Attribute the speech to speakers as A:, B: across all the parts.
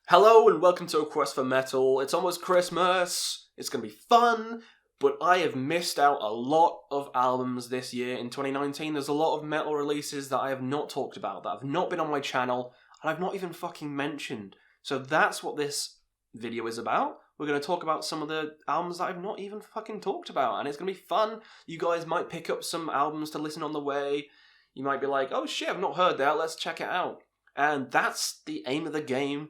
A: Hello and welcome to A Quest for Metal. It's almost Christmas. It's going to be fun, but I have missed out a lot of albums this year in 2019. There's a lot of metal releases that I have not talked about, that have not been on my channel, and I've not even fucking mentioned. So that's what this video is about. We're going to talk about some of the albums that I've not even fucking talked about, and it's going to be fun. You guys might pick up some albums to listen on the way. You might be like, oh shit, I've not heard that, let's check it out. And that's the aim of the game.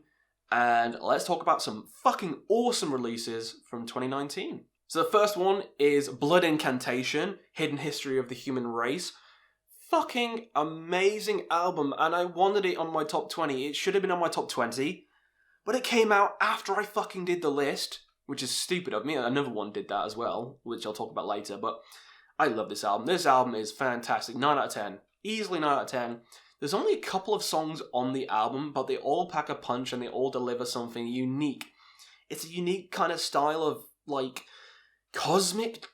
A: And let's talk about some fucking awesome releases from 2019. So the first one is Blood Incantation, Hidden History of the Human Race. Fucking amazing album, and I wanted it on my top 20. It should have been on my top 20, but it came out after I fucking did the list, which is stupid of me. Another one did that as well, which I'll talk about later, but I love this album. This album is fantastic. 9 out of 10. Easily 9 out of 10. There's only a couple of songs on the album, but they all pack a punch and they all deliver something unique. It's a unique kind of style of, like, cosmic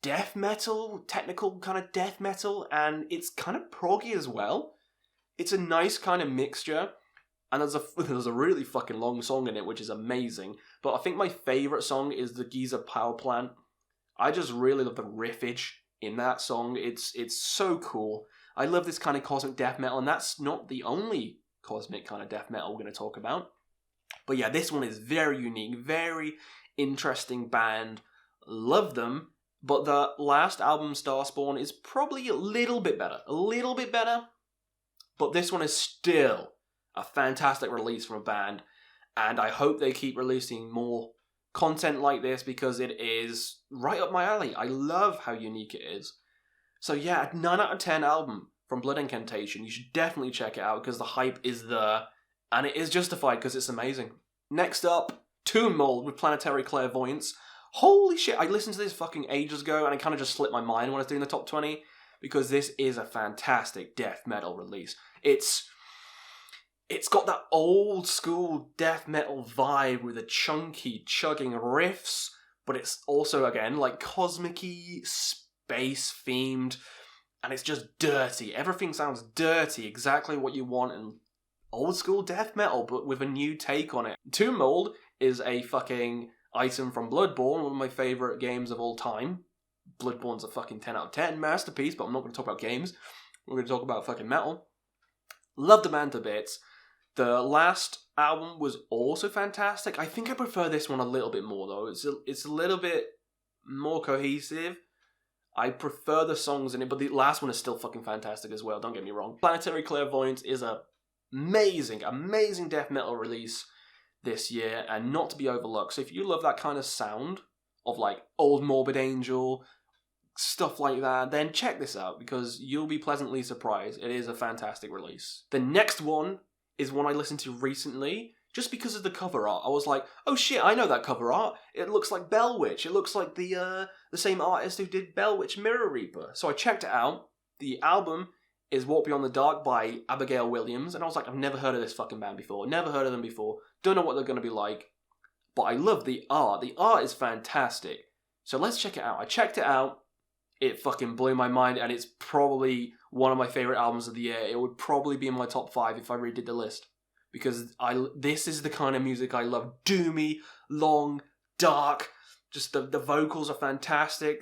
A: death metal, technical kind of death metal, and it's kind of proggy as well. It's a nice kind of mixture, and there's a really fucking long song in it, which is amazing. But I think my favourite song is the Giza Power Plant. I just really love the riffage in that song. It's so cool. I love this kind of cosmic death metal, and that's not the only cosmic kind of death metal we're going to talk about. But yeah, this one is very unique, very interesting band. Love them, but the last album, Starspawn, is probably a little bit better. But this one is still a fantastic release from a band, and I hope they keep releasing more content like this because it is right up my alley. I love how unique it is. So yeah, 9 out of 10 album from Blood Incantation. You should definitely check it out because the hype is there, and it is justified because it's amazing. Next up, Tomb Mold with Planetary Clairvoyance. Holy shit, I listened to this fucking ages ago and it kind of just slipped my mind when I was doing the top 20 because this is a fantastic death metal release. It's got that old school death metal vibe with the chunky, chugging riffs, but it's also, again, like cosmic-y, space-themed, and it's just dirty. Everything sounds dirty, exactly what you want in old-school death metal, but with a new take on it. Tomb Mold is a fucking item from Bloodborne, one of my favourite games of all time. Bloodborne's a fucking 10 out of 10 masterpiece, but I'm not going to talk about games. We're going to talk about fucking metal. Love the band to bits. The last album was also fantastic. I think I prefer this one a little bit more, though. It's a little bit more cohesive. I prefer the songs in it, but the last one is still fucking fantastic as well, don't get me wrong. Planetary Clairvoyance is a amazing death metal release this year, and not to be overlooked. So if you love that kind of sound of like Old Morbid Angel, stuff like that, then check this out because you'll be pleasantly surprised. It is a fantastic release. The next one is one I listened to recently, just because of the cover art. I was like, oh shit, I know that cover art. It looks like Bell Witch. It looks like the same artist who did Bell Witch Mirror Reaper. So I checked it out. The album is Walk Beyond the Dark by Abigail Williams, and I was like, I've never heard of this fucking band before. Never heard of them before. Don't know what they're going to be like. But I love the art. The art is fantastic. So let's check it out. I checked it out. It fucking blew my mind, and it's probably one of my favourite albums of the year. It would probably be in my top 5 if I redid the list. Because this is the kind of music I love. Doomy, long, dark. Just the vocals are fantastic.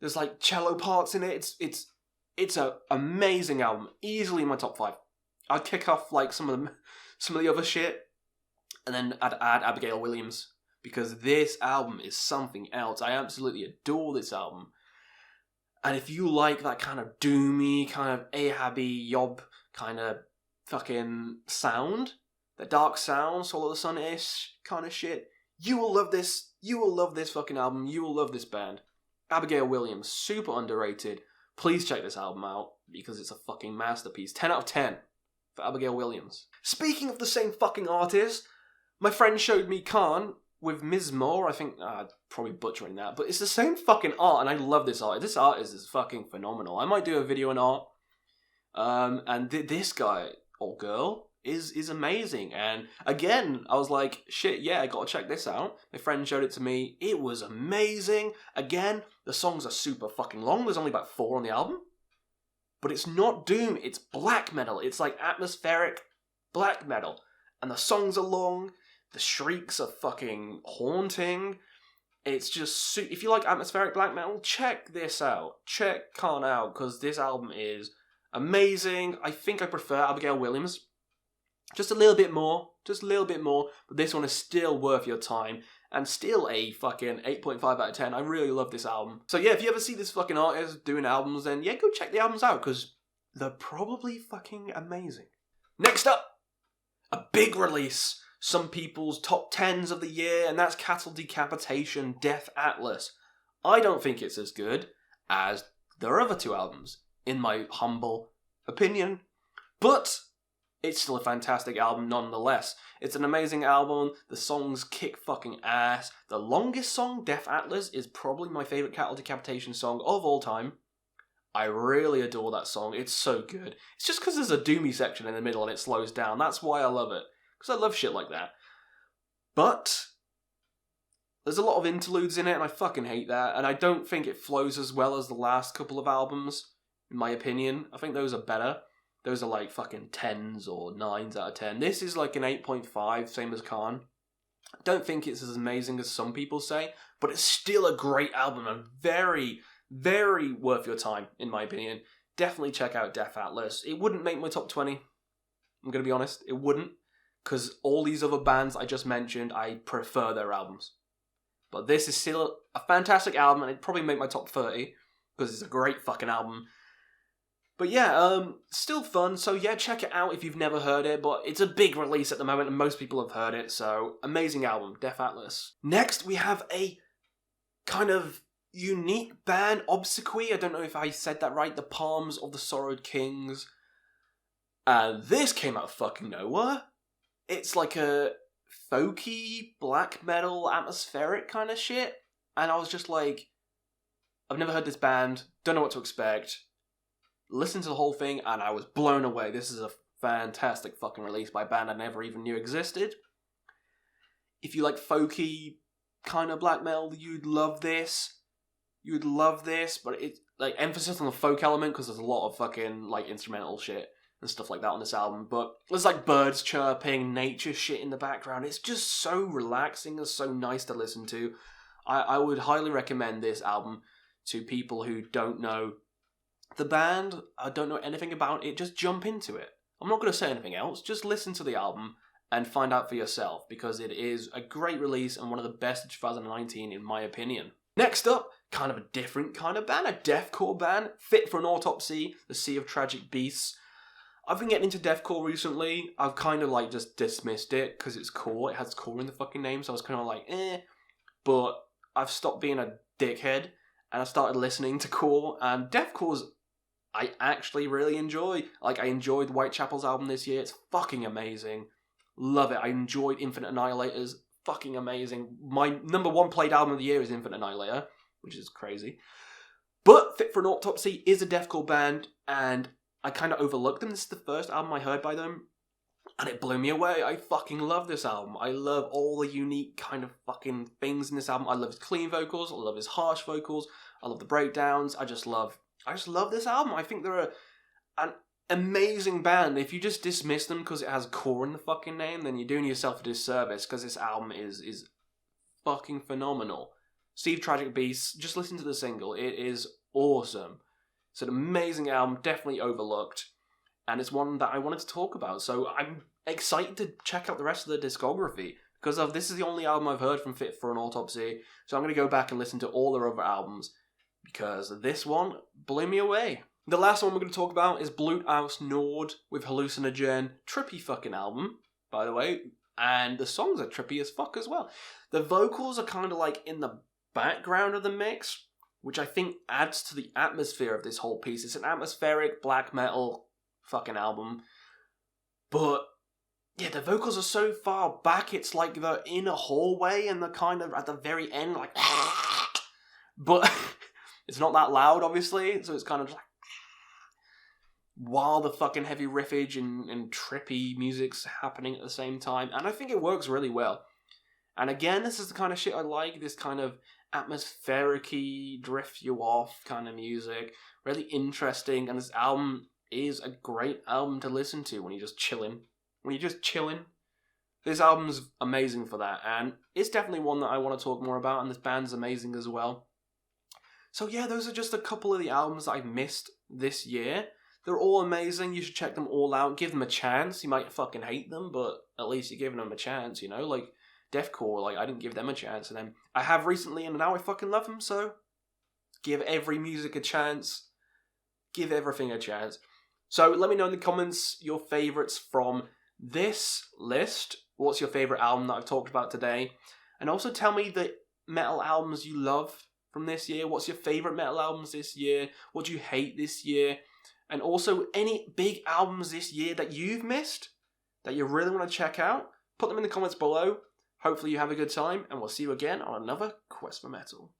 A: There's like cello parts in it. It's an amazing album. Easily in my top 5. I'd kick off like some of the other shit, and then I'd add Abigail Williams, because this album is something else. I absolutely adore this album. And if you like that kind of doomy, kind of Ahaby, Yob kind of fucking sound, the dark sound, Soul of the Sun-ish kind of shit, you will love this. You will love this fucking album. You will love this band. Abigail Williams, super underrated. Please check this album out because it's a fucking masterpiece. 10 out of 10 for Abigail Williams. Speaking of the same fucking artist, my friend showed me Khan with Mizmor. I think, probably butchering that, but it's the same fucking art, and I love this art. This art is fucking phenomenal. I might do a video on art. And this guy, or girl, is amazing. And again, I was like, shit, yeah, I gotta check this out. My friend showed it to me. It was amazing. Again, the songs are super fucking long. There's only about 4 on the album. But it's not doom, it's black metal. It's like atmospheric black metal. And the songs are long, the shrieks are fucking haunting. It's just, if you like atmospheric black metal, check this out. Check Khan out, because this album is amazing. I think I prefer Abigail Williams. Just a little bit more, but this one is still worth your time, and still a fucking 8.5 out of 10. I really love this album. So yeah, if you ever see this fucking artist doing albums, then yeah, go check the albums out, because they're probably fucking amazing. Next up, a big release. Some people's top 10s of the year, and that's Cattle Decapitation, Death Atlas. I don't think it's as good as their other two albums, in my humble opinion, but it's still a fantastic album nonetheless. It's an amazing album, the songs kick fucking ass. The longest song, Death Atlas, is probably my favourite Cattle Decapitation song of all time. I really adore that song, it's so good. It's just because there's a doomy section in the middle and it slows down, that's why I love it. Because I love shit like that. But there's a lot of interludes in it, and I fucking hate that. And I don't think it flows as well as the last couple of albums, in my opinion. I think those are better. Those are like fucking 10s or 9s out of 10. This is like an 8.5, same as Khan. I don't think it's as amazing as some people say, but it's still a great album and very, very worth your time, in my opinion. Definitely check out Death Atlas. It wouldn't make my top 20. I'm going to be honest, it wouldn't. Because all these other bands I just mentioned, I prefer their albums. But this is still a fantastic album, and it'd probably make my top 30, because it's a great fucking album. But yeah, still fun, so yeah, check it out if you've never heard it, but it's a big release at the moment, and most people have heard it, so amazing album, Death Atlas. Next, we have a kind of unique band, Obsequies, I don't know if I said that right, The Palms of the Sorrowed Kings. And this came out of fucking nowhere. It's like a folky, black metal, atmospheric kind of shit. And I was just like, I've never heard this band, don't know what to expect. Listened to the whole thing, and I was blown away. This is a fantastic fucking release by a band I never even knew existed. If you like folky kind of black metal, you'd love this. You'd love this, but it's like emphasis on the folk element, because there's a lot of fucking like instrumental shit and stuff like that on this album, but there's like birds chirping, nature shit in the background. It's just so relaxing and so nice to listen to. I would highly recommend this album to people who don't know the band, don't know anything about it, just jump into it. I'm not going to say anything else, just listen to the album and find out for yourself, because it is a great release and one of the best of 2019 in my opinion. Next up, kind of a different kind of band, a deathcore band, Fit for an Autopsy, The Sea of Tragic Beasts. I've been getting into deathcore recently. I've kind of like just dismissed it because it's core. It has core in the fucking name, so I was kind of like, eh. But I've stopped being a dickhead and I started listening to core, and deathcore's I actually really enjoy. Like, I enjoyed Whitechapel's album this year. It's fucking amazing. Love it. I enjoyed Infinite Annihilators. Fucking amazing. My number one played album of the year is Infinite Annihilator, which is crazy. But Fit for an Autopsy is a deathcore band, and I kind of overlooked them. This is the first album I heard by them, and it blew me away. I fucking love this album. I love all the unique kind of fucking things in this album. I love his clean vocals. I love his harsh vocals. I love the breakdowns. I just love this album. I think they're an amazing band. If you just dismiss them because it has core in the fucking name, then you're doing yourself a disservice, because this album is fucking phenomenal. Sea of Tragic Beasts, just listen to the single. It is awesome. It's an amazing album, definitely overlooked, and it's one that I wanted to talk about. So I'm excited to check out the rest of the discography, because this is the only album I've heard from Fit for an Autopsy. So I'm going to go back and listen to all their other albums, because this one blew me away. The last one we're going to talk about is Blut aus Nord with Hallucinogen. Trippy fucking album, by the way, and the songs are trippy as fuck as well. The vocals are kind of like in the background of the mix, which I think adds to the atmosphere of this whole piece. It's an atmospheric black metal fucking album, but yeah, the vocals are so far back, it's like they're in a hallway and they're kind of at the very end, like, but it's not that loud, obviously, so it's kind of like, while the fucking heavy riffage and trippy music's happening at the same time, and I think it works really well. And again, this is the kind of shit I like, this kind of atmospheric-y, drift you off kind of music. Really interesting, and this album is a great album to listen to when you're just chilling. This album's amazing for that, and it's definitely one that I want to talk more about, and this band's amazing as well. So yeah, those are just a couple of the albums that I've missed this year. They're all amazing. You should check them all out. Give them a chance. You might fucking hate them, but at least you're giving them a chance, you know? Like, deathcore, like, I didn't give them a chance, and then I have recently, and now I fucking love them, so give every music a chance. Give everything a chance. So let me know in the comments your favourites from this list. What's your favourite album that I've talked about today? And also tell me the metal albums you love from this year. What's your favourite metal albums this year? What do you hate this year? And also any big albums this year that you've missed that you really want to check out? Put them in the comments below. Hopefully you have a good time, and we'll see you again on another Quest for Metal.